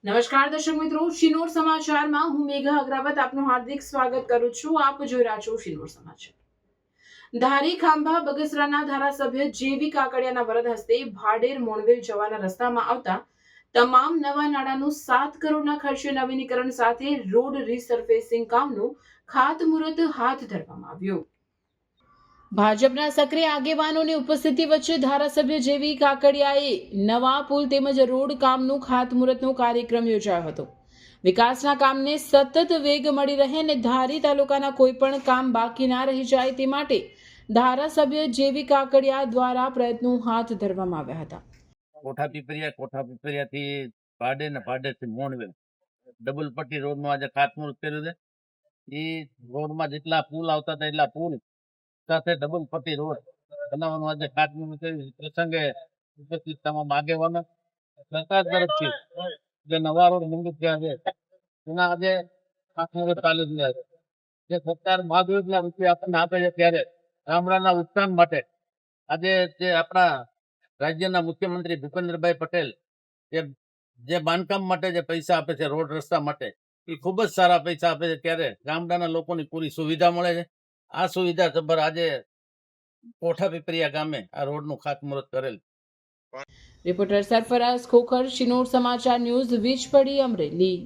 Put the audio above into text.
નમસ્કાર દર્શક મિત્રો, શિનોર સમાચારમાં હું મેઘા અગ્રવત આપનું હાર્દિક સ્વાગત કરું છું. આપ જોઈ રહ્યા છો શિનોર સમાચાર. ધારી ખાંભા બગસરાના ધારાસભ્ય જેવી કાકડિયાના વરદ હસ્તે ભાડેર મોણવેલ જવાના રસ્તામાં આવતા તમામ નવા નાળાનું 7 કરોડના ખર્ચે નવીનીકરણ સાથે રોડ રીસર્ફેસિંગ કામનું ખાતમુહૂર્ત હાથ ધરવામાં આવ્યું. ભાજપના સક્રિય આગેવાનોની ઉપસ્થિતિ વચ્ચે ધારાસભ્ય જેવી કાકડિયાએ નવા પુલ તેમજ રોડ કામનું ખાતમુહૂર્તનો કાર્યક્રમ યોજાયો હતો. વિકાસના કામને સતત વેગ મળી રહે અને ધારી તાલુકાના કોઈ પણ કામ બાકી ના રહી જાય તે માટે ધારાસભ્ય જેવી કાકડિયા દ્વારા પ્રયત્નો હાથ ધરવામાં આવ્યા હતા. કોઠા પીપરિયાથી ભાડે ને ભાડેથી મોણવેલ ડબલ પટ્ટી રોડનું આજે ખાતમુહૂર્ત કર્યું છે. એ રોડમાં જેટલા પુલ આવતા હતા એટલા પુલ સાથે ડબલ પટ્ટી રોડ બનાવવાનું આજે ખાતમુહૂર્ત કર્યું. પ્રસંગે ઉપસ્થિત તમામ આગેવાનો સરકાર તરફથી જે નવા રોડ મંજૂર થયા છે એના આજે ખાતમુહૂર્ત ચાલુ થયા છે. જે સરકાર 2 લાખ રૂપિયા આપણને આપે છે ત્યારે ગામડાના ઉત્થાન માટે આજે જે આપણા રાજ્યના મુખ્યમંત્રી ભૂપેન્દ્રભાઈ પટેલ જે બાંધકામ માટે જે પૈસા આપે છે રોડ રસ્તા માટે એ ખૂબ જ સારા પૈસા આપે છે ત્યારે ગામડાના લોકોની પૂરી સુવિધા મળે છે. આ સુવિધા સભર આજે કોઠા પીપરિયા ગામે આ રોડનું ખાતમુહૂર્ત કરેલ. રિપોર્ટર સરફરાઝ ખોખર, શિનોર સમાચાર ન્યૂઝ, વીજપડી, અમરેલી.